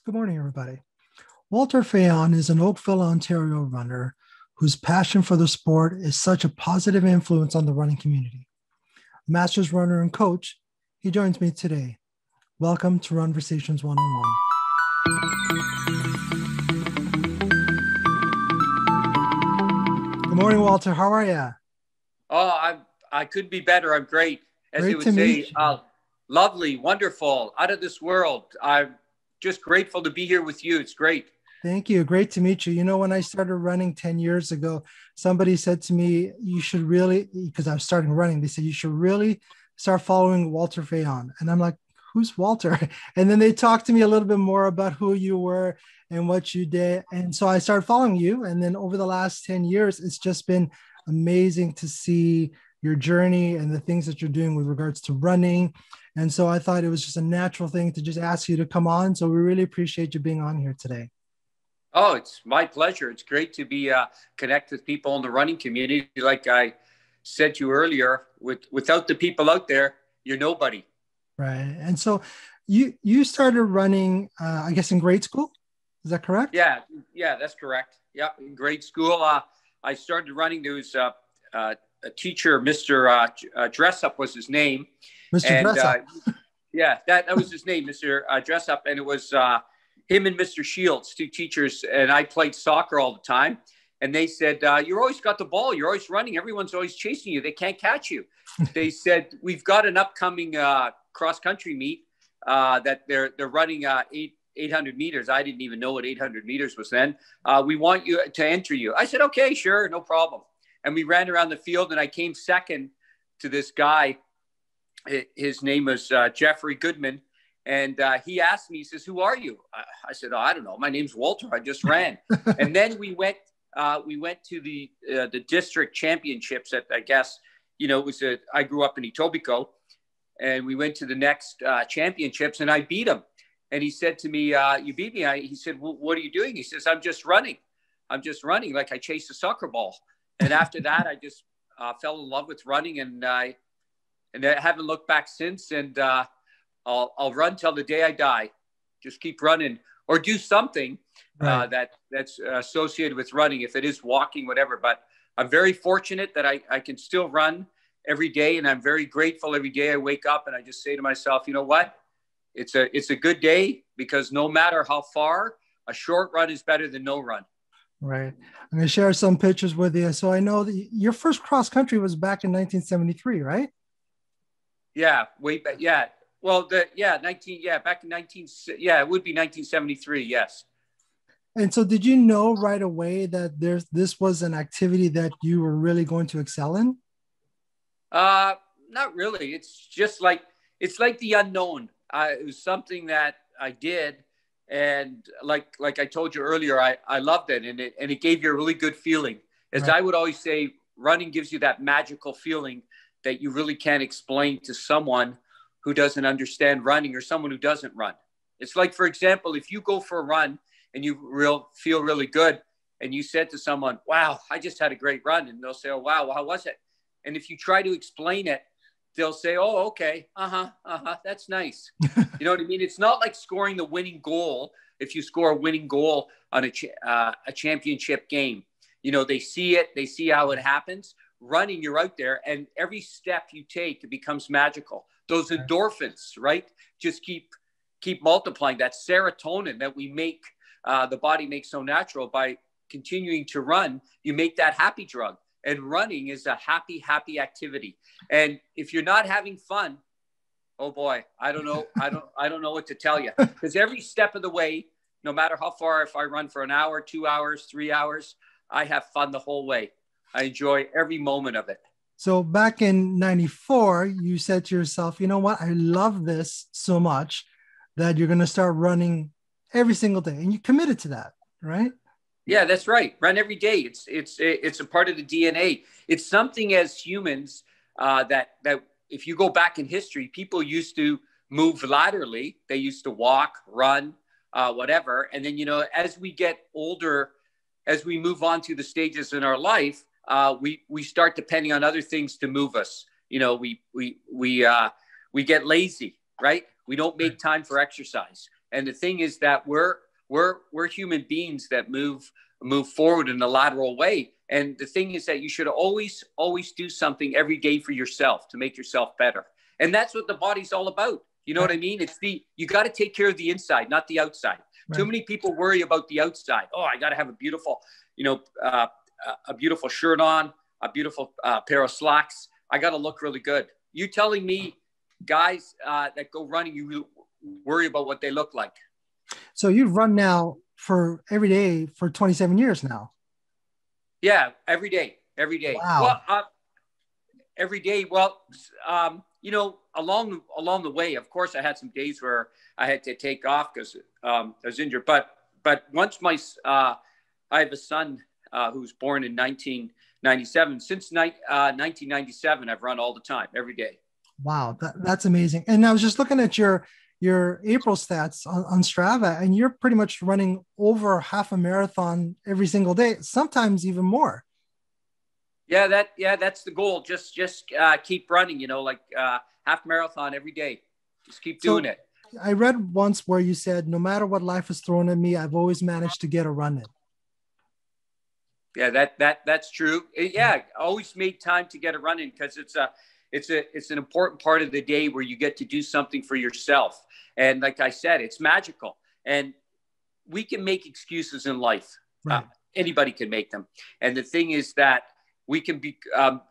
Good morning, everybody. Walter Faion is an Oakville, Ontario runner whose passion for the sport is such a positive influence on the running community. Master's runner and coach, he joins me today. Welcome to Runversations One-on-One. Good morning, Walter. How are you? Oh, I couldn't be better. I'm great. As Great you would to say, meet you. lovely, wonderful, out of this world. I'm just grateful to be here with you. It's great. Thank you. Great to meet you. You know, when I started running 10 years ago, somebody said to me, you should really, because I was starting running, they said, you should really start following Walter Faion. And I'm like, who's Walter? And then they talked to me a little bit more about who you were and what you did. And so I started following you. And then over the last 10 years, it's just been amazing to see your journey and the things that you're doing with regards to running. And so I thought it was just a natural thing to just ask you to come on. So we really appreciate you being on here today. Oh, it's my pleasure. It's great to be connect with people in the running community. Like I said to you earlier, without the people out there, you're nobody. Right. And so you started running, I guess, in grade school. Is that correct? Yeah, that's correct. Yeah, in grade school, I started running. There was a teacher, Mr. Dressup was his name. Mr. And Dressup. yeah, that was his name, Mr. Dressup. And it was him and Mr. Shields, two teachers. And I played soccer all the time. And they said, you're always got the ball. You're always running. Everyone's always chasing you. They can't catch you. They said, we've got an upcoming cross-country meet that they're running 800 meters. I didn't even know what 800 meters was then. We want you to enter you. I said, okay, sure, no problem. And we ran around the field, and I came second to this guy. His name was Jeffrey Goodman. And he asked me, he says, who are you? I said, oh, I don't know. My name's Walter. I just ran. And then we went to the district championships at, I guess, it was I grew up in Etobicoke, and we went to the next championships, and I beat him. And he said to me, you beat me. He said, well, what are you doing? He says, I'm just running. Like I chased a soccer ball. And after that, I just fell in love with running, and I haven't looked back since. And I'll run till the day I die. Just keep running or do something Right. that's associated with running, if it is walking, whatever. But I'm very fortunate that I can still run every day. And I'm very grateful every day I wake up and I just say to myself, you know what? It's a good day, because no matter how far, a short run is better than no run. Right. I'm going to share some pictures with you. So I know that your first cross country was back in 1973, right? Yeah, way back. Yeah. Well, back in it would be 1973. Yes. And so did you know right away that this was an activity that you were really going to excel in? Not really. It's like the unknown. It was something that I did. And like I told you earlier, I loved it. And it gave you a really good feeling. As Right. I would always say, running gives you that magical feeling that you really can't explain to someone who doesn't understand running, or someone who doesn't run. It's like, for example, if you go for a run and you feel really good, and you said to someone, wow, I just had a great run. And they'll say, oh, wow, how was it? And if you try to explain it, they'll say, oh, okay. That's nice. You know what I mean? It's not like scoring the winning goal. If you score a winning goal on a championship game, they see it, they see how it happens. Running, you're out there, and every step you take, it becomes magical. Those endorphins, right? Just keep multiplying. That serotonin that we make, the body makes so natural by continuing to run. You make that happy drug, and running is a happy activity. And if you're not having fun, oh boy, I don't know. I don't know what to tell you, because every step of the way, no matter how far, if I run for an hour, 2 hours, 3 hours, I have fun the whole way. I enjoy every moment of it. So back in 94, you said to yourself, you know what? I love this so much that you're going to start running every single day. And you committed to that, right? Yeah, that's right. Run every day. It's a part of the DNA. It's something as humans that if you go back in history, people used to move laterally. They used to walk, run, whatever. And then, as we get older, as we move on through the stages in our life, we start depending on other things to move us. We get lazy, right? We don't make time for exercise. And the thing is that we're human beings that move forward in a lateral way. And the thing is that you should always do something every day for yourself to make yourself better. And that's what the body's all about. You know what I mean? You got to take care of the inside, not the outside. Right. Too many people worry about the outside. Oh, I got to have a beautiful, a beautiful shirt on, a beautiful pair of slacks. I got to look really good. You telling me guys that go running, you worry about what they look like. So you've run now for every day for 27 years now. Yeah, every day. Wow. Well, every day. Well, along the way, of course, I had some days where I had to take off because I was injured. But once I have a son who's born in 1997. Since 1997, I've run all the time, every day. Wow, that's amazing. And I was just looking at your April stats on Strava, and you're pretty much running over half a marathon every single day, sometimes even more. Yeah, that's the goal. Just keep running, half marathon every day. Just keep doing it. I read once where you said, no matter what life has thrown at me, I've always managed to get a run in. Yeah, that's true. Yeah, I always make time to get a run in because it's an important part of the day where you get to do something for yourself. And like I said, it's magical. And we can make excuses in life. Right. Anybody can make them. And the thing is that we can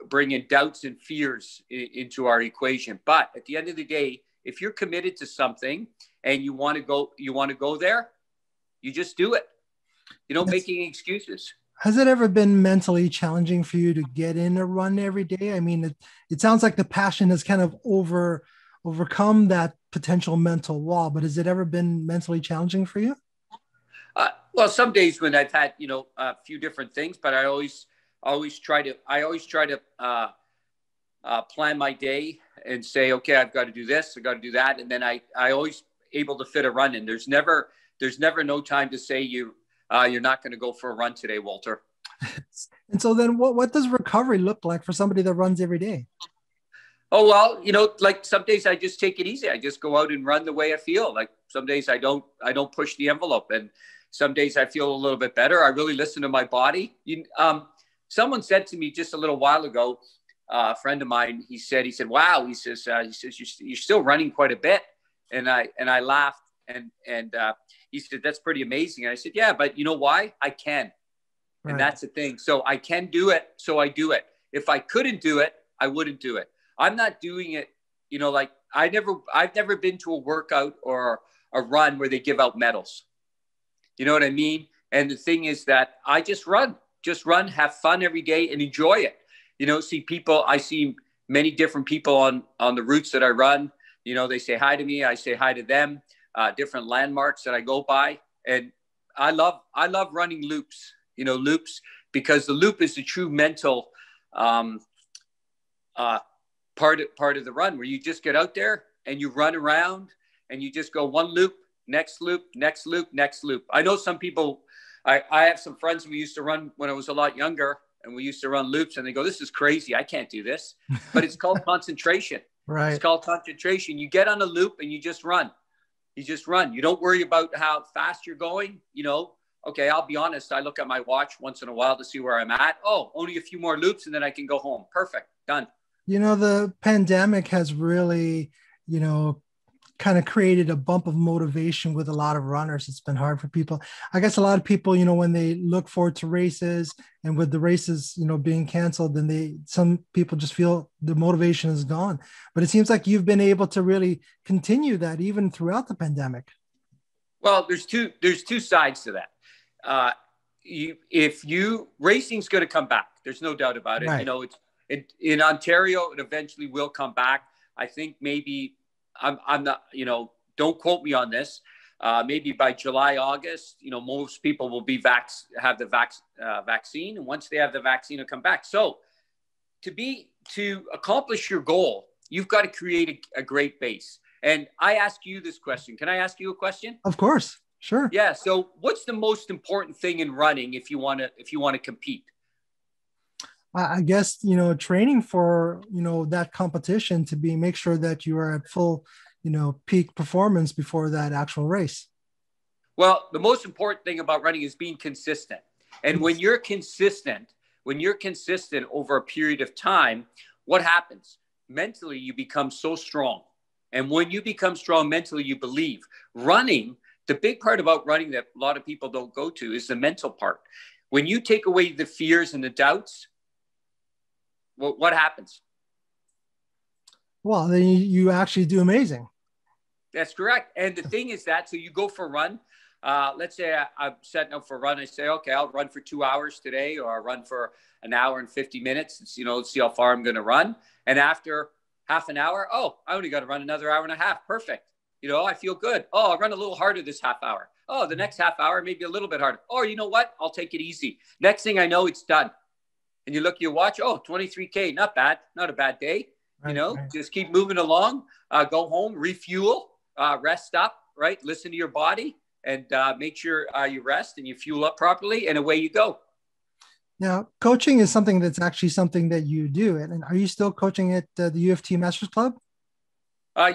bring in doubts and fears into our equation. But at the end of the day, if you're committed to something and you want to go there, you just do it. You don't make any excuses. Has it ever been mentally challenging for you to get in a run every day? I mean, it sounds like the passion has kind of overcome that potential mental wall, but has it ever been mentally challenging for you? Well, some days when I've had, a few different things, but I always try to plan my day and say, okay, I've got to do this, I've got to do that. And then I always able to fit a run in. There's never no time to say you're not going to go for a run today, Walter. And so then what does recovery look like for somebody that runs every day? Oh, well, like some days I just take it easy. I just go out and run the way I feel. Like some days I don't push the envelope, and some days I feel a little bit better. I really listen to my body. Someone said to me just a little while ago, a friend of mine, he said, wow, he says, you're still running quite a bit. And I laughed and he said, that's pretty amazing. And I said, yeah, but you know why? I can. Right. And that's the thing. So I can do it. So I do it. If I couldn't do it, I wouldn't do it. I'm not doing it, like I've never been to a workout or a run where they give out medals. You know what I mean? And the thing is that I just run, have fun every day and enjoy it. I see many different people on the routes that I run. They say hi to me. I say hi to them, different landmarks that I go by. And I love running loops, because the loop is the true mental, part of the run, where you just get out there and you run around and you just go one loop, next loop, next loop, next loop. I know some people, I have some friends we used to run when I was a lot younger, and we used to run loops and they go, this is crazy. I can't do this, but it's called concentration. Right. It's called concentration. You get on a loop and you just run. You don't worry about how fast you're going. Okay, I'll be honest. I look at my watch once in a while to see where I'm at. Oh, only a few more loops and then I can go home. Perfect. Done. The pandemic has really, kind of created a bump of motivation with a lot of runners. It's been hard for people. I guess a lot of people, when they look forward to races, and with the races, being canceled, then some people just feel the motivation is gone. But it seems like you've been able to really continue that even throughout the pandemic. Well, there's two sides to that. Racing's going to come back. There's no doubt about it. Right. In Ontario, it eventually will come back. I think maybe I'm not, don't quote me on this. Maybe by July, August, most people will have the vaccine. And once they have the vaccine, it'll come back. So to accomplish your goal, you've got to create a great base. And I ask you this question. Can I ask you a question? Of course. Sure. Yeah. So what's the most important thing in running if you want to compete? I guess, training for, that competition to make sure that you are at full peak performance before that actual race. Well, the most important thing about running is being consistent. And when you're consistent over a period of time, what happens? Mentally, you become so strong. And when you become strong mentally, you believe. Running, the big part about running that a lot of people don't go to is the mental part. When you take away the fears and the doubts, what happens? Well, then you actually do amazing. That's correct. And the thing is that, so you go for a run. Let's say I'm setting up for a run. I say, okay, I'll run for 2 hours today, or I'll run for an hour and 50 minutes. See how far I'm going to run. And after half an hour, oh, I only got to run another hour and a half. Perfect. I feel good. Oh, I'll run a little harder this half hour. Oh, the next half hour, maybe a little bit harder. Oh, you know what? I'll take it easy. Next thing I know, it's done. And you look at your watch. Oh, 23K, not bad. Not a bad day. Right. Just keep moving along. Go home, refuel, rest up, right? Listen to your body and make sure you rest and you fuel up properly, and away you go. Now, coaching is something that's actually something that you do. And are you still coaching at the UFT Masters Club?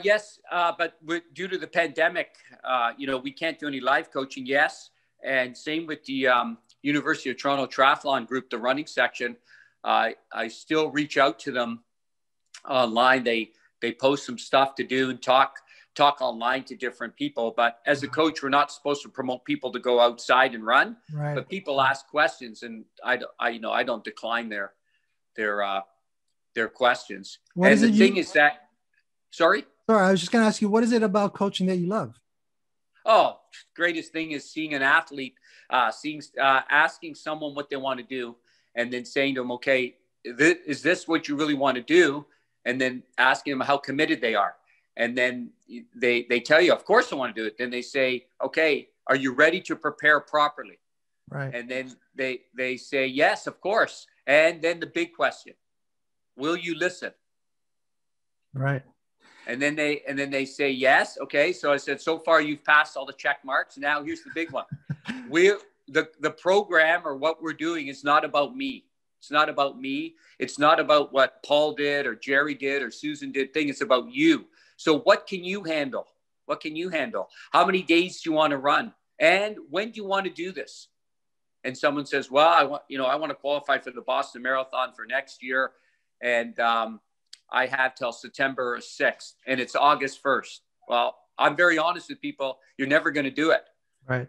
Yes, but due to the pandemic, we can't do any live coaching. Yes. And same with the University of Toronto Triathlon group, the running section. I still reach out to them online. They post some stuff to do and talk online to different people. But as a coach, we're not supposed to promote people to go outside and run. Right. But people ask questions, and I don't decline their questions. What and the thing is that, sorry, I was just going to ask you, what is it about coaching that you love? Oh, greatest thing is seeing an athlete, asking someone what they want to do, and then saying to them, okay, is this what you really want to do? And then asking them how committed they are. And then they tell you, of course I want to do it. Then they say, okay, are you ready to prepare properly? Right. And then they say, yes, of course. And then the big question, will you listen? Right. And then they say, yes. Okay. So I said, so far you've passed all the check marks. Now here's the big one. The program, or what we're doing, is not about me. It's not about me. It's not about what Paul did or Jerry did or Susan did. It's about you. So what can you handle? What can you handle? How many days do you want to run? And when do you want to do this? And someone says, well, I want to qualify for the Boston Marathon for next year. And I have till September 6th, and it's August 1st. Well, I'm very honest with people. You're never going to do it. Right.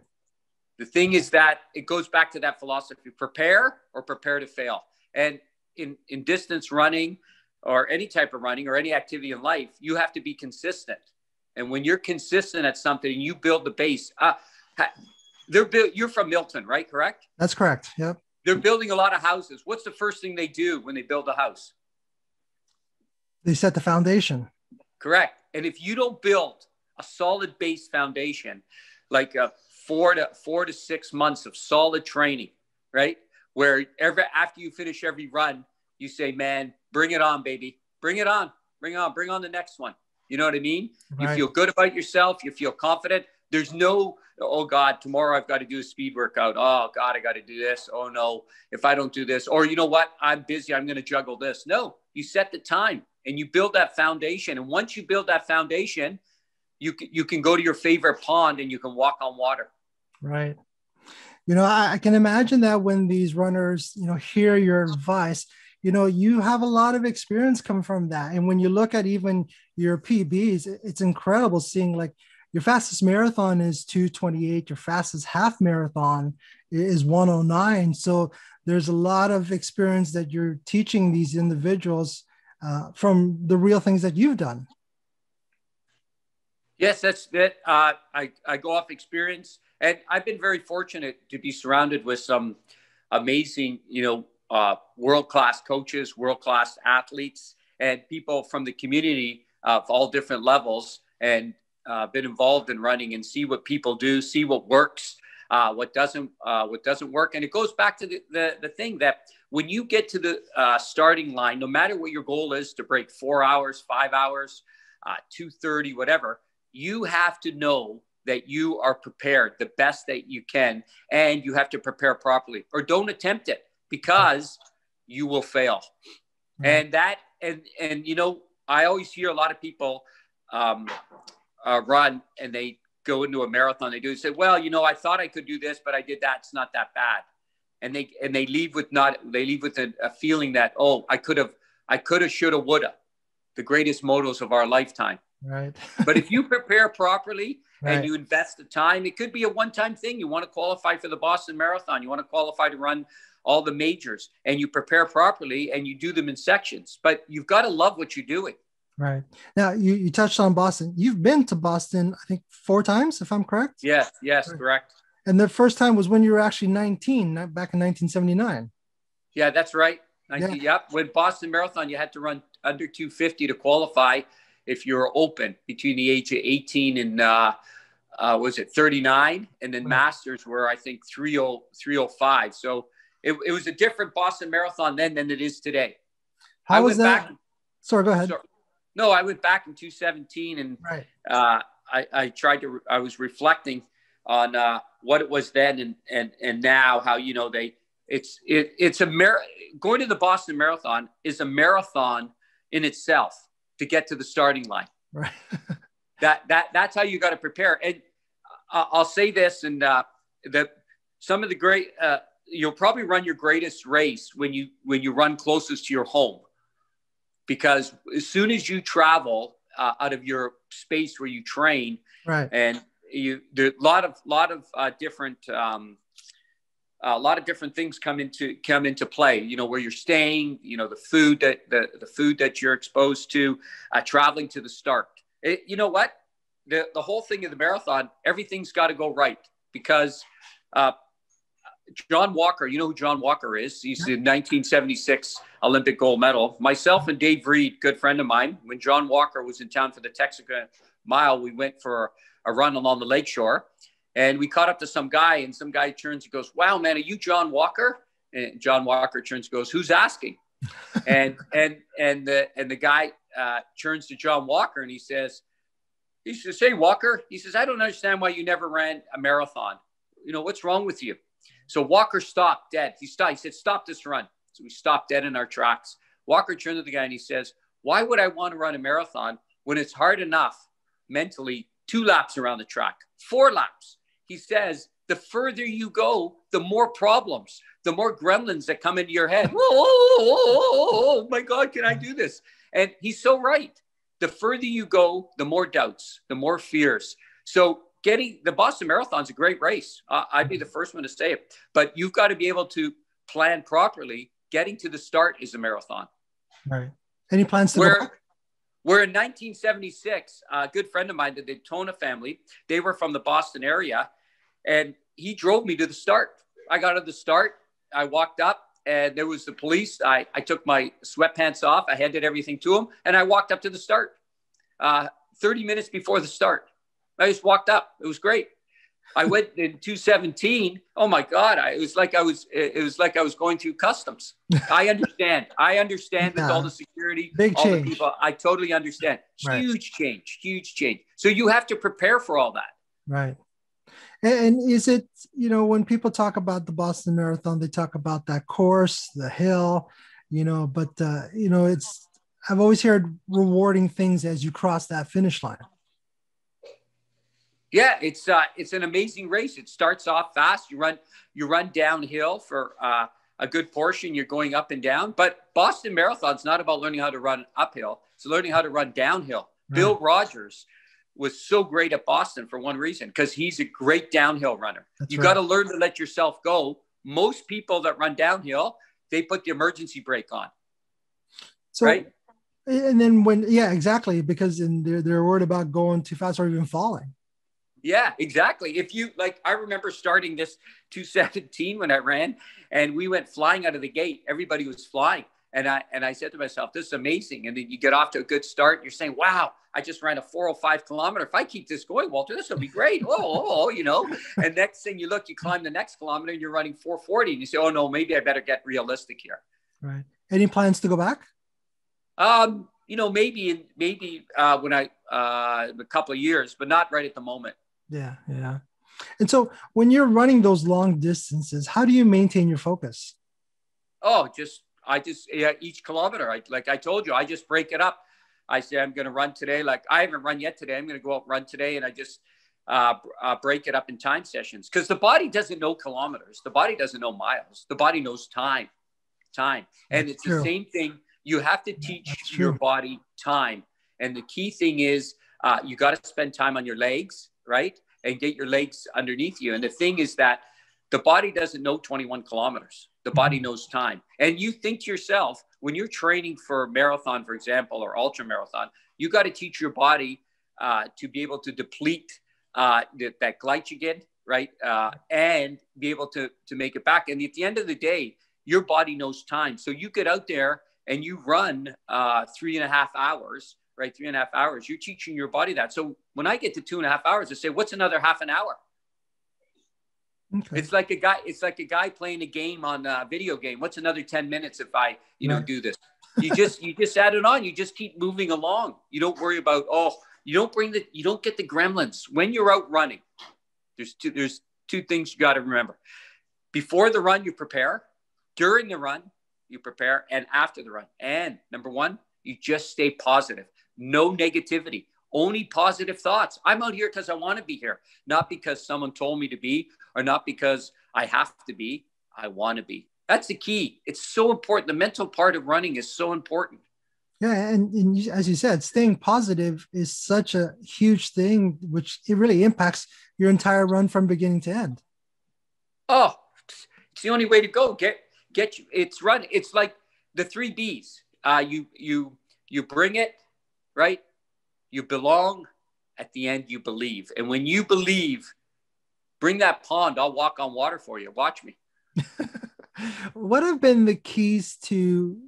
The thing is that it goes back to that philosophy: prepare or prepare to fail. And in distance running, or any type of running, or any activity in life, you have to be consistent. And when you're consistent at something, you build the base. You're from Milton, right? Correct? That's correct. Yep. They're building a lot of houses. What's the first thing they do when they build a house? They set the foundation. Correct. And if you don't build a solid base foundation, like 4 to 6 months of solid training, right? Where after you finish every run, you say, man, bring it on, baby. Bring it on. Bring on the next one. You know what I mean? Right. You feel good about yourself. You feel confident. There's no, oh God, tomorrow I've got to do a speed workout. Oh God, I got to do this. Oh no, if I don't do this, or you know what? I'm busy. I'm going to juggle this. No, you set the time and you build that foundation. And once you build that foundation, you can go to your favorite pond and you can walk on water. Right. I can imagine that when these runners, hear your advice, you have a lot of experience coming from that. And when you look at even your PBs, it's incredible seeing, like, your fastest marathon is 2:28. Your fastest half marathon is 1:09. So there's a lot of experience that you're teaching these individuals from the real things that you've done. Yes, that's it. I go off experience, and I've been very fortunate to be surrounded with some amazing, world-class coaches, world-class athletes, and people from the community of all different levels, and been involved in running and see what people do, see what works, what doesn't work. And it goes back to the thing that when you get to the starting line, no matter what your goal is, to break 4 hours, 5 hours, 2:30, whatever, you have to know that you are prepared the best that you can, and you have to prepare properly, or don't attempt it, because you will fail. Mm-hmm. And I always hear a lot of people run and they go into a marathon, they say, well, I thought I could do this, but I did that. It's not that bad. And they leave with a feeling that, oh, I could have, shoulda, woulda, the greatest motos of our lifetime. Right. But if you prepare properly right. and you invest the time, it could be a one-time thing. You want to qualify for the Boston Marathon. You want to qualify to run all the majors, and you prepare properly and you do them in sections, but you've got to love what you're doing. Right. Now you touched on Boston. You've been to Boston, I think 4 times, if I'm correct. Yes, right. Correct. And the first time was when you were actually 19, back in 1979. Yeah, that's right. Yep. When Boston Marathon, you had to run under 250 to qualify if you were open between the age of 18 and was it 39? And then masters were, I think, 305. So it was a different Boston Marathon then than it is today. How was that? Sorry, go ahead. No, I went back in 2017 and I was reflecting on what it was then and now, how, it's going to the Boston Marathon is a marathon in itself to get to the starting line. Right. That's how you got to prepare. And I'll say this, and some of the great, you'll probably run your greatest race when you run closest to your home, because as soon as you travel out of your space where you train, right, and there a lot of different things come into play. Where you're staying, the food that you're exposed to, traveling to the start. You know what? The whole thing of the marathon, everything's got to go right, because John Walker, you know who John Walker is? He's the 1976 Olympic gold medal. Myself and Dave Reed, good friend of mine, when John Walker was in town for the Texaco Mile, we went for a run along the lakeshore, and we caught up to some guy, and some guy turns and goes, "Wow, man, are you John Walker?" And John Walker turns and goes, "Who's asking?" and the guy turns to John Walker and he says, "Hey, Walker," he says, "I don't understand why you never ran a marathon. What's wrong with you?" So Walker stopped dead. He stopped. He said, "Stop this run." So we stopped dead in our tracks. Walker turned to the guy and he says, "Why would I want to run a marathon when it's hard enough mentally 2 laps around the track, 4 laps?" He says, "The further you go, the more problems, the more gremlins that come into your head. Oh my God, can I do this?" And he's so right. The further you go, the more doubts, the more fears. So getting the Boston Marathon is a great race. I'd be the first one to say it, but you've got to be able to plan properly. Getting to the start is a marathon. Right. Any plans to go back? Where in 1976, a good friend of mine, the Daytona family, they were from the Boston area, and he drove me to the start. I got to the start. I walked up, and there was the police. I took my sweatpants off. I handed everything to him, and I walked up to the start. 30 minutes before the start, I just walked up. It was great. I went in 2017. Oh my God! It was like I was going through customs. I understand. With all the security, big all change. the people. I totally understand. Huge change. So you have to prepare for all that. Right. And is it, when people talk about the Boston Marathon, they talk about that course, the hill, but I've always heard rewarding things as you cross that finish line. Yeah, it's an amazing race. It starts off fast. You run downhill for a good portion. You're going up and down. But Boston Marathon's not about learning how to run uphill. It's learning how to run downhill. Right. Bill Rogers was so great at Boston for one reason, because he's a great downhill runner. You got to learn to let yourself go. Most people that run downhill, they put the emergency brake on. So, right? And then exactly, because they're worried about going too fast or even falling. Yeah, exactly. I remember starting this 217 when I ran, and we went flying out of the gate. Everybody was flying. And I said to myself, this is amazing. And then you get off to a good start. You're saying, wow, I just ran a 405 kilometer. If I keep this going, Walter, this will be great. And next thing you look, you climb the next kilometer and you're running 440. And you say, oh no, maybe I better get realistic here. Right. Any plans to go back? Maybe when a couple of years, but not right at the moment. Yeah. Yeah. And so when you're running those long distances, how do you maintain your focus? Each kilometer, like I told you, I just break it up. I say, I'm going to run today. Like, I haven't run yet today. I'm going to go out and run today. And I just break it up in time sessions, because the body doesn't know kilometers. The body doesn't know miles. The body knows time. And it's the same thing. You have to teach your body time. And the key thing is you got to spend time on your legs, right? And get your legs underneath you. And the thing is that the body doesn't know 21 kilometers. The body knows time. And you think to yourself, when you're training for a marathon, for example, or ultra marathon, you got to teach your body to be able to deplete that glycogen, right? And be able to make it back. And at the end of the day, your body knows time. So you get out there and you run 3.5 hours, right? 3.5 hours. You're teaching your body that. So when I get to 2.5 hours, I say, what's another half an hour? Okay. It's like a guy playing a game on a video game. What's another 10 minutes if I, do this? You just add it on. You just keep moving along. You don't worry about, you don't get the gremlins when you're out running. There's two things you got to remember. Before the run, you prepare. During the run, you prepare, and after the run. And number one, you just stay positive. No negativity. Only positive thoughts. I'm out here because I want to be here, not because someone told me to be, or not because I have to be. I want to be. That's the key. It's so important. The mental part of running is so important. Yeah, and as you said, staying positive is such a huge thing, which it really impacts your entire run from beginning to end. Oh, it's the only way to go. Get you. It's run. It's like the 3 B's. You bring it, right? You belong. At the end, you believe. And when you believe, bring that pond. I'll walk on water for you. Watch me. What have been the keys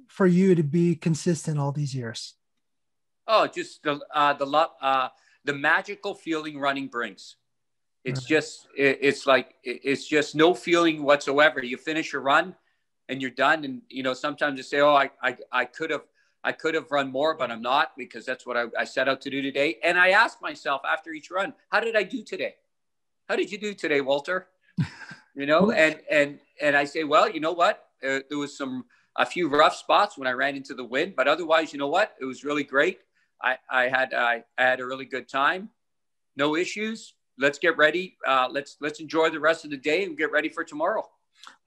for you to be consistent all these years? Oh, just the magical feeling running brings. It's just it's just no feeling whatsoever. You finish your run and you're done. And sometimes you say, oh, I could have run more, but I'm not, because that's what I set out to do today. And I ask myself after each run, how did I do today? How did you do today, Walter? And I say, well, you know what? There was a few rough spots when I ran into the wind, but otherwise, you know what? It was really great. I had a really good time. No issues. Let's get ready. Let's enjoy the rest of the day and get ready for tomorrow.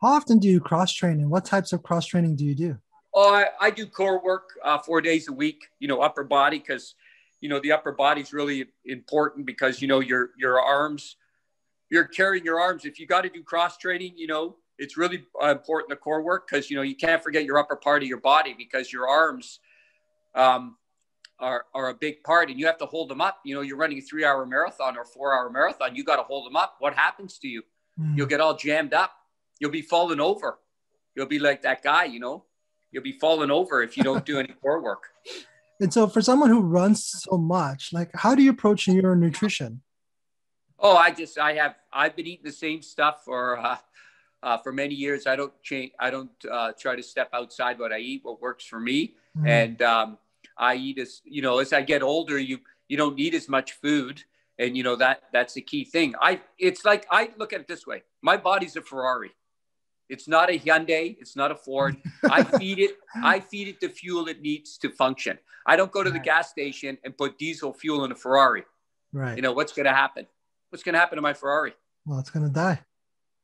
How often do you cross train, and what types of cross training do you do? Oh, I do core work 4 days a week, upper body, because, the upper body is really important, because, your arms, you're carrying your arms. If you got to do cross training, it's really important, the core work, because, you can't forget your upper part of your body, because your arms are a big part, and you have to hold them up. You're running a 3-hour marathon or 4-hour marathon. You got to hold them up. What happens to you? You'll get all jammed up. You'll be falling over. You'll be like that guy, You'll be falling over if you don't do any core work. And so for someone who runs so much, like, how do you approach your nutrition? Oh, I've been eating the same stuff for many years. I don't change. I don't try to step outside what I eat, what works for me. And I eat as I get older, you don't need as much food. And that's the key thing. It's like, I look at it this way. My body's a Ferrari. It's not a Hyundai. It's not a Ford. I feed it the fuel it needs to function. I don't go to the gas station and put diesel fuel in a Ferrari. Right. What's going to happen? What's going to happen to my Ferrari? Well, it's going to die.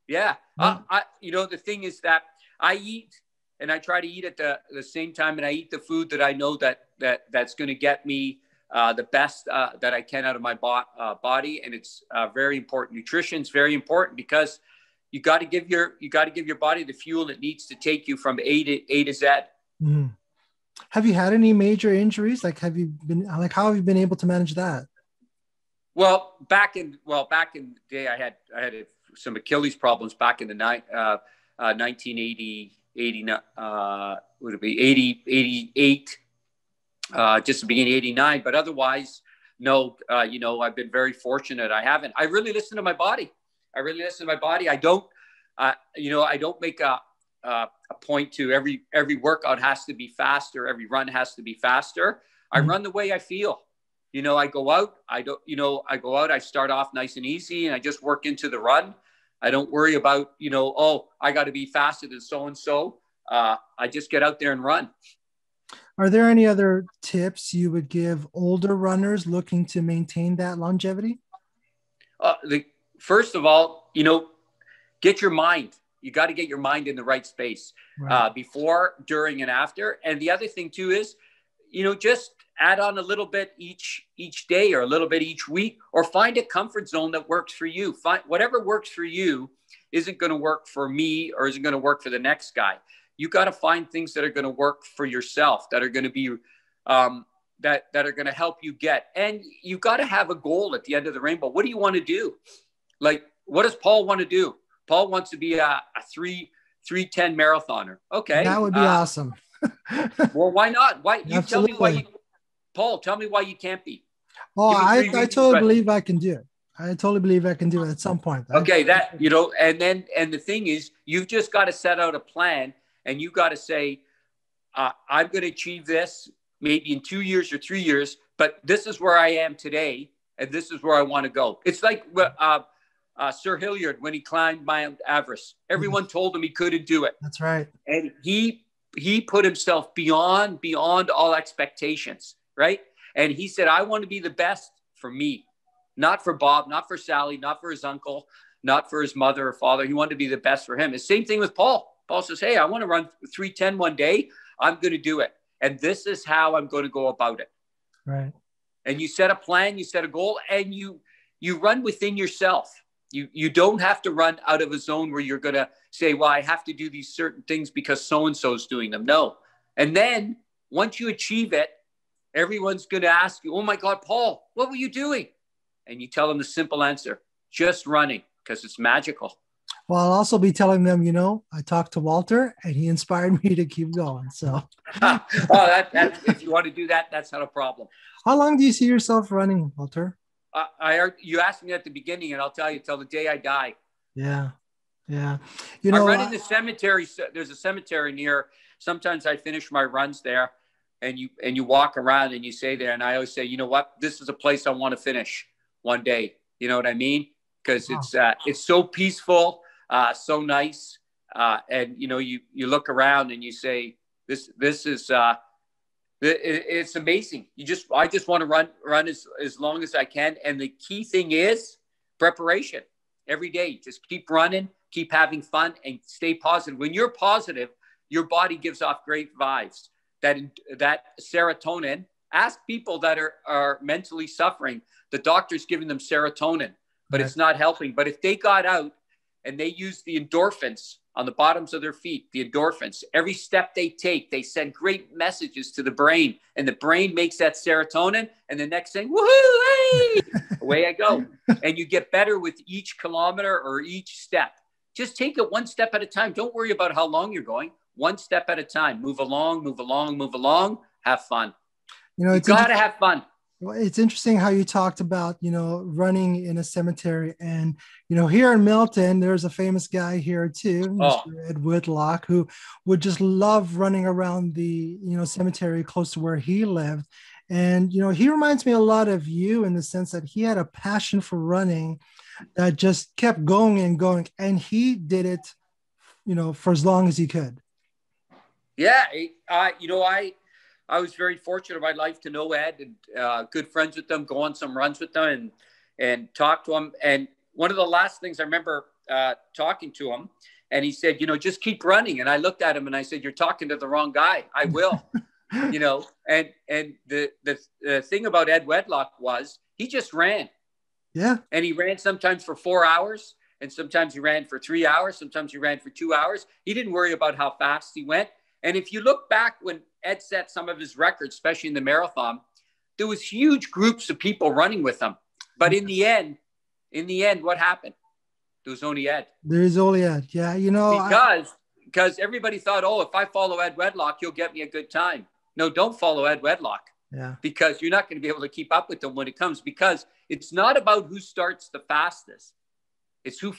Yeah. The thing is that I eat, and I try to eat at the same time, and I eat the food that I know that's going to get me the best that I can out of my body. And it's very important. Nutrition is very important, because you got to give your body the fuel it needs to take you from A to Z. Mm-hmm. Have you had any major injuries? How have you been able to manage that? Well, back in the day, I had some Achilles problems back in the 1980, 89, would it be 80, 88, just the beginning of 89. But otherwise, no, I've been very fortunate. I really listen to my body. I don't, I don't make a point to every workout has to be faster. Every run has to be faster. I run the way I feel. I go out, I start off nice and easy, and I just work into the run. I don't worry about, I got to be faster than so-and-so. I just get out there and run. Are there any other tips you would give older runners looking to maintain that longevity? The first of all, get your mind. You got to get your mind in the right space Right. before, during, and after. And the other thing too is, just add on a little bit each day, or a little bit each week, or find a comfort zone that works for you. Find whatever works for you isn't going to work for me, or isn't going to work for the next guy. You got to find things that are going to work for yourself, that are going to be that are going to help you get. And you got to have a goal at the end of the rainbow. What do you want to do? Like, what does Paul want to do? Paul wants to be a 3:10 marathoner. Okay. That would be awesome. Well, why not? Why you Absolutely. tell me why Paul, tell me why you can't be. Oh, I totally believe I can do it. I totally believe I can do it at some point. Okay, and the thing is, you've just got to set out a plan, and you got to say, I'm going to achieve this maybe in 2 years or 3 years, but this is where I am today, and this is where I want to go. It's like Sir Hilliard when he climbed Mount Everest. Everyone told him he couldn't do it. That's right. And he put himself beyond all expectations, right? And he said, I want to be the best for me, not for Bob, not for Sally, not for his uncle, not for his mother or father. He wanted to be the best for him. The same thing with Paul. Paul says, hey, I want to run 3:10 one day. I'm going to do it. And this is how I'm going to go about it. Right. And you set a plan, you set a goal, and you run within yourself. You don't have to run out of a zone where you're going to say, well, I have to do these certain things because so-and-so is doing them. No. And then once you achieve it, everyone's going to ask you, oh my God, Paul, what were you doing? And you tell them the simple answer, just running, because it's magical. Well, I'll also be telling them, I talked to Walter and he inspired me to keep going. So, if you want to do that, that's not a problem. How long do you see yourself running, Walter? You asked me at the beginning, and I'll tell you till the day I die. Yeah. I run in the cemetery. There's a cemetery near. Sometimes I finish my runs there, and you walk around and you say there, and I always say, you know what, this is a place I want to finish one day. You know what I mean? Because it's so peaceful, so nice, and you look around and you say, this is. It's amazing. I just want to run as long as I can. And the key thing is preparation every day. Just keep running, keep having fun, and stay positive. When you're positive, your body gives off great vibes. That serotonin, ask people that are mentally suffering. The doctor's giving them serotonin, but It's not helping. But if they got out and they use the endorphins on the bottoms of their feet, the endorphins, every step they take, they send great messages to the brain, and the brain makes that serotonin, and the next thing, woohoo, hey, away I go. And you get better with each kilometer or each step. Just take it one step at a time. Don't worry about how long you're going. One step at a time. Move along, move along, move along. Have fun. You got to have fun. Well, it's interesting how you talked about, running in a cemetery. And, here in Milton, there's a famous guy here too, Mr. Ed Whitlock, who would just love running around the, cemetery close to where he lived. And, he reminds me a lot of you in the sense that he had a passion for running that just kept going and going. And he did it, for as long as he could. Yeah. I was very fortunate in my life to know Ed, and good friends with them, go on some runs with them and talk to him. And one of the last things I remember talking to him, and he said, just keep running. And I looked at him and I said, you're talking to the wrong guy. I will, and the thing about Ed Whitlock was he just ran. Yeah. And he ran sometimes for 4 hours, and sometimes he ran for 3 hours. Sometimes he ran for 2 hours. He didn't worry about how fast he went. And if you look back when Ed set some of his records, especially in the marathon, there was huge groups of people running with him. But in the end, what happened? There was only Ed. There's only Ed. Yeah, because everybody thought, if I follow Ed Whitlock, you'll get me a good time. No, don't follow Ed Whitlock. Yeah. Because you're not going to be able to keep up with them when it comes. Because it's not about who starts the fastest. It's who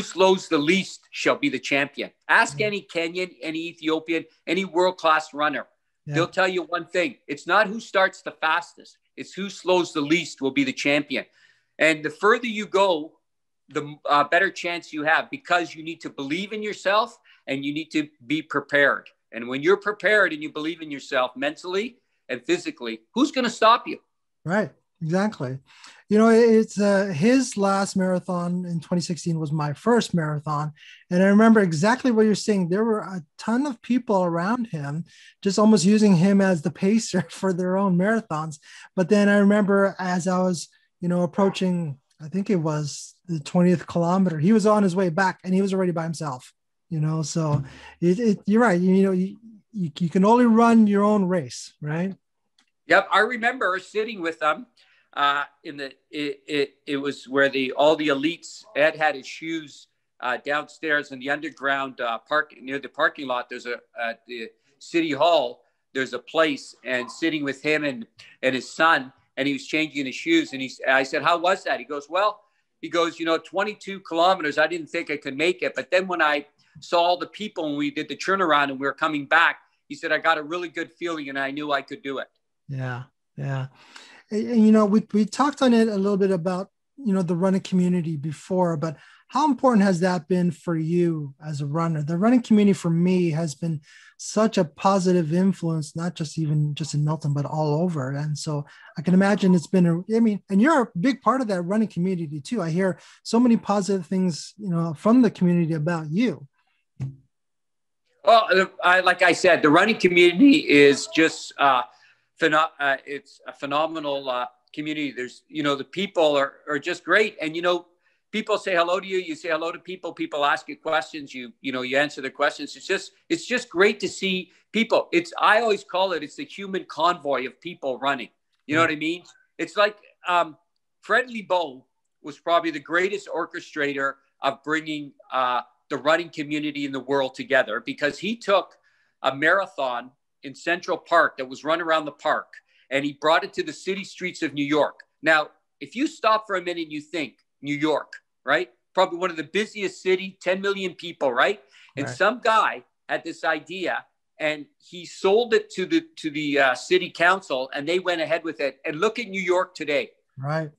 slows the least shall be the champion. Ask any Kenyan, any Ethiopian, any world-class runner. Yeah. They'll tell you one thing. It's not who starts the fastest. It's who slows the least will be the champion. And the further you go, the better chance you have, because you need to believe in yourself and you need to be prepared. And when you're prepared and you believe in yourself mentally and physically, who's going to stop you? Right. Exactly. You know, it's his last marathon in 2016 was my first marathon. And I remember exactly what you're saying. There were a ton of people around him, just almost using him as the pacer for their own marathons. But then I remember as I was, approaching, I think it was the 20th kilometer, he was on his way back and he was already by himself, so you're right. You can only run your own race, right? Yep. I remember sitting with them. It was where all the elites. Ed had his shoes downstairs in the underground park near the parking lot. There's at the city hall. There's a place, and sitting with him and his son, and he was changing his shoes. And I said, "How was that?" He goes, "Well," 22 kilometers. I didn't think I could make it, but then when I saw all the people and we did the turnaround and we were coming back, he said, "I got a really good feeling, and I knew I could do it." Yeah, yeah. And, we talked on it a little bit about, the running community before, but how important has that been for you as a runner? The running community for me has been such a positive influence, not just in Milton, but all over. And so I can imagine it's been, and you're a big part of that running community too. I hear so many positive things, from the community about you. Well, like I said, the running community is just, it's a phenomenal community. There's, the people are just great. And, people say hello to you. You say hello to people. People ask you questions. You answer the questions. It's just great to see people. I always call it's the human convoy of people running. You know what I mean? It's like Fred Lebow was probably the greatest orchestrator of bringing the running community in the world together, because he took a marathon in Central Park that was run around the park, and he brought it to the city streets of New York. Now, if you stop for a minute and you think New York, right? Probably one of the busiest city, 10 million people, right? And some guy had this idea and he sold it to the city council, and they went ahead with it. And look at New York today. Right.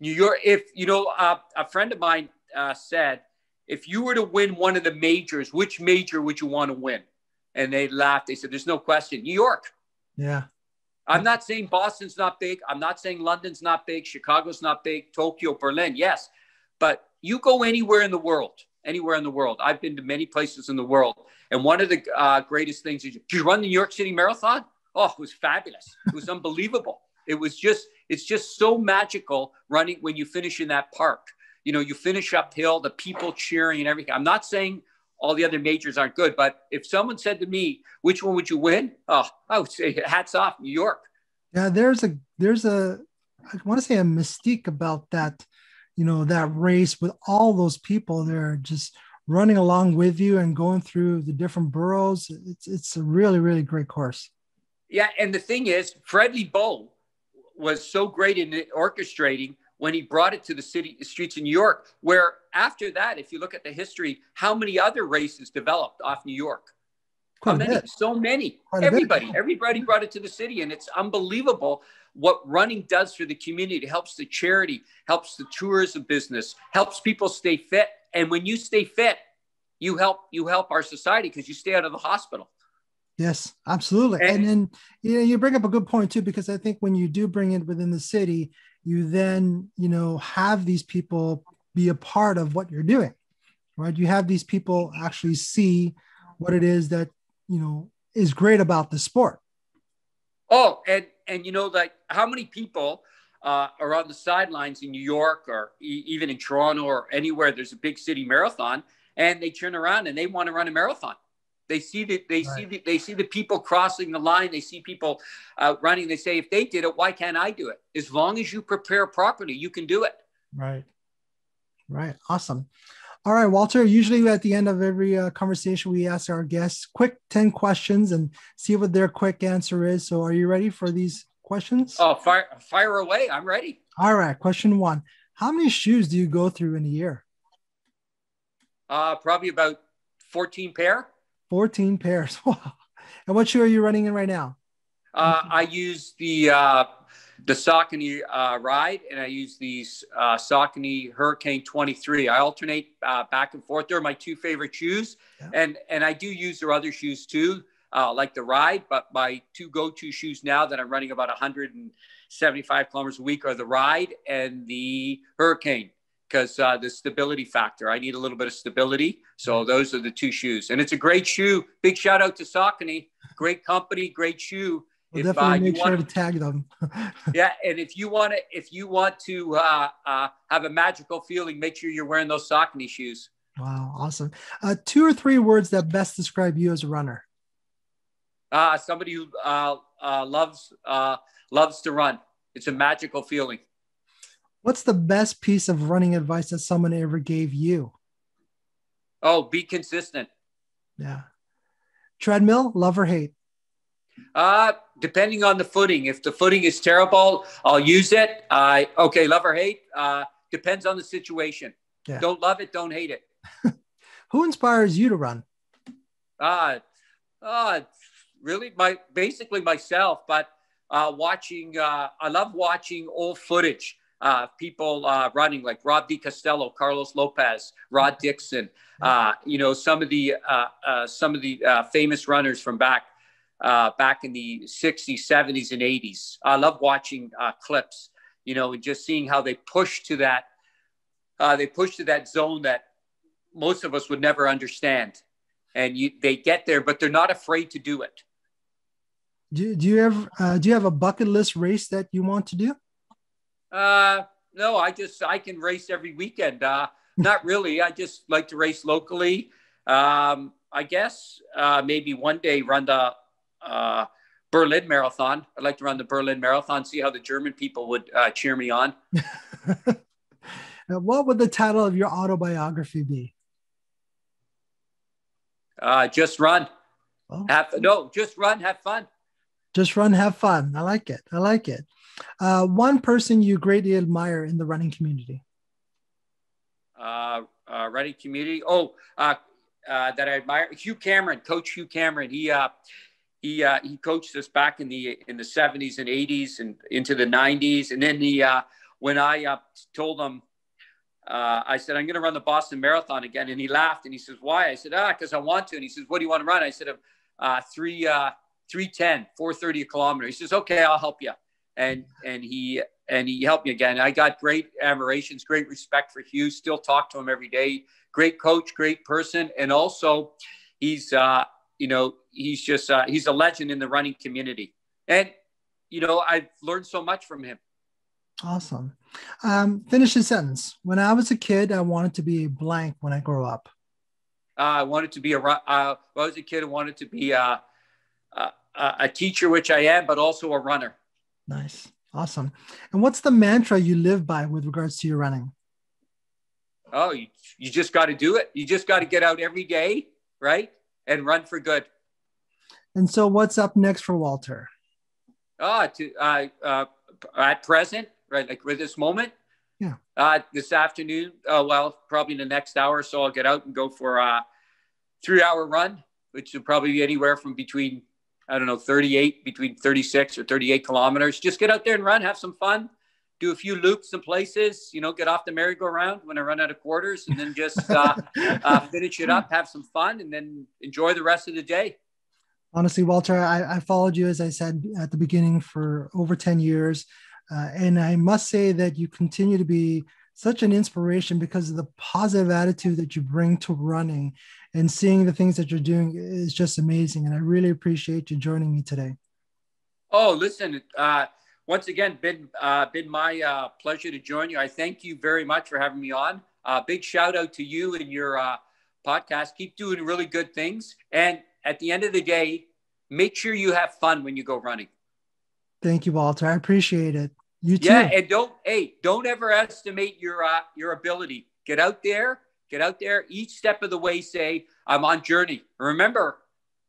New York, a friend of mine said, if you were to win one of the majors, which major would you want to win? And they laughed. They said, there's no question. New York. Yeah. I'm not saying Boston's not big. I'm not saying London's not big. Chicago's not big. Tokyo, Berlin. Yes. But you go anywhere in the world. I've been to many places in the world. And one of the greatest things is, did you run the New York City Marathon? Oh, it was fabulous. It was unbelievable. It's just so magical running when you finish in that park. You finish uphill, the people cheering and everything. I'm not saying all the other majors aren't good, but if someone said to me, which one would you win? Oh, I would say hats off, New York. Yeah, there's a I want to say a mystique about that, that race with all those people there just running along with you and going through the different boroughs. It's a really, really great course. Yeah, and the thing is, Fred Lebow was so great in orchestrating when he brought it to the streets of New York, where after that, if you look at the history, how many other races developed off New York? How many? So many. Everybody brought it to the city, and it's unbelievable what running does for the community. It helps the charity, helps the tourism business, helps people stay fit. And when you stay fit, you help our society because you stay out of the hospital. Yes, absolutely. And then you bring up a good point too, because I think when you do bring it within the city, you then have these people be a part of what you're doing, right? You have these people actually see what it is that is great about the sport. Oh, and like how many people are on the sidelines in New York or even in Toronto or anywhere there's a big city marathon, and they turn around and they want to run a marathon. They see the people crossing the line. They see people running. They say, if they did it, why can't I do it? As long as you prepare properly, you can do it. Right. Awesome. All right, Walter, usually at the end of every conversation, we ask our guests quick 10 questions and see what their quick answer is. So are you ready for these questions? Oh, fire away. I'm ready. All right. Question 1. How many shoes do you go through in a year? Probably about 14 pair. 14 pairs. Wow. And what shoe are you running in right now? I use the the Saucony Ride, and I use these Saucony Hurricane 23. I alternate back and forth. They're my two favorite shoes, and I do use their other shoes too, like the Ride. But my two go-to shoes now that I'm running about 175 kilometers a week are the Ride and the Hurricane, because the stability factor. I need a little bit of stability, so those are the two shoes, and it's a great shoe. Big shout out to Saucony, great company, great shoe. We'll definitely make sure to tag them. Yeah, and if you want to have a magical feeling, make sure you're wearing those Saucony shoes. Wow, awesome. 2 or 3 words that best describe you as a runner. Somebody who loves to run. It's a magical feeling. What's the best piece of running advice that someone ever gave you? Oh, be consistent. Yeah. Treadmill, love or hate? Depending on the footing. If the footing is terrible, I'll use it. Okay, love or hate. Depends on the situation. Yeah. Don't love it, don't hate it. Who inspires you to run? Really, basically myself. But I love watching old footage. People running like Rob DiCostello, Carlos Lopez, Rod Dixon. Some of the famous runners from back in the 60s, 70s, and 80s. I love watching clips, and just seeing how they push to that. They push to that zone that most of us would never understand. And they get there, but they're not afraid to do it. Do you have a bucket list race that you want to do? No, I can race every weekend. Not really. I just like to race locally. I guess maybe one day run the Berlin Marathon. I'd like to run the Berlin Marathon, see how the German people would cheer me on. What would the title of your autobiography be? Just run. Oh. Just run, have fun. Just run, have fun. I like it. One person you greatly admire in the running community. Running community. That I admire. Coach Hugh Cameron. He coached us back in the 70s and 80s and into the 90s. And then when I told him, I said, I'm going to run the Boston Marathon again. And he laughed and he says, why? I said, because I want to. And he says, what do you want to run? I said, 3:10, 4:30 a kilometer. He says, okay, I'll help you. And he helped me again. I got great admirations, great respect for Hugh. Still talk to him every day. Great coach, great person. And also he's a legend in the running community. And, I've learned so much from him. Awesome. Finish the sentence. When I was a kid, I wanted to be a blank when I grow up. I wanted to be when I was a kid, I wanted to be a teacher, which I am, but also a runner. Nice. Awesome. And what's the mantra you live by with regards to your running? Oh, you just got to do it. You just got to get out every day, right? And run for good. And so what's up next for Walter? At present, right, like with this moment. Yeah. This afternoon, probably in the next hour or so, I'll get out and go for a 3-hour run, which will probably be anywhere from between 36 or 38 kilometers. Just get out there and run, have some fun, do a few loops in places, get off the merry-go-round when I run out of quarters, and then just finish it up, have some fun, and then enjoy the rest of the day. Honestly, Walter, I followed you, as I said at the beginning, for over 10 years. And I must say that you continue to be such an inspiration because of the positive attitude that you bring to running, and seeing the things that you're doing is just amazing. And I really appreciate you joining me today. Oh, listen, once again, been my pleasure to join you. I thank you very much for having me on. Big shout out to you and your podcast. Keep doing really good things. And at the end of the day, make sure you have fun when you go running. Thank you, Walter. I appreciate it. You too. Yeah, and don't ever estimate your ability. Get out there. Each step of the way, say, I'm on journey. Remember,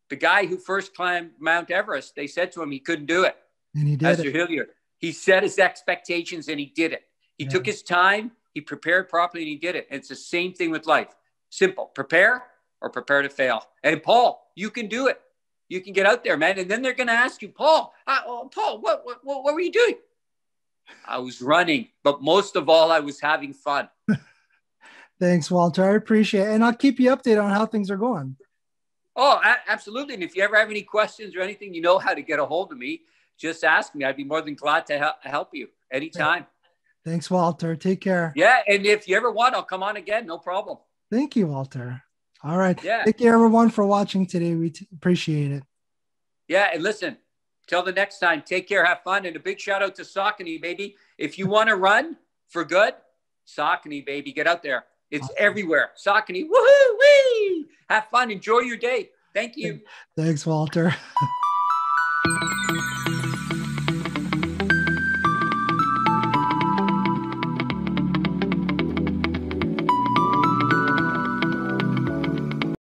the guy who first climbed Mount Everest, they said to him he couldn't do it. And he did. As Hilliard. He set his expectations and he did it. He took his time. He prepared properly and he did it. And it's the same thing with life. Simple. Prepare or prepare to fail. And Paul, you can do it. You can get out there, man. And then they're going to ask you, Paul, what were you doing? I was running, but most of all, I was having fun. Thanks, Walter. I appreciate it. And I'll keep you updated on how things are going. Oh, absolutely. And if you ever have any questions or anything, you know how to get a hold of me. Just ask me. I'd be more than glad to help you anytime. Thanks, Walter. Take care. Yeah. And if you ever want, I'll come on again. No problem. Thank you, Walter. All right. Yeah. Thank you, everyone, for watching today. We appreciate it. Yeah. And listen, till the next time, take care, have fun. And a big shout out to Saucony, baby. If you want to run for good, Saucony, baby, get out there. It's everywhere. Saucony, woohoo, wee! Have fun. Enjoy your day. Thank you. Thanks, Walter.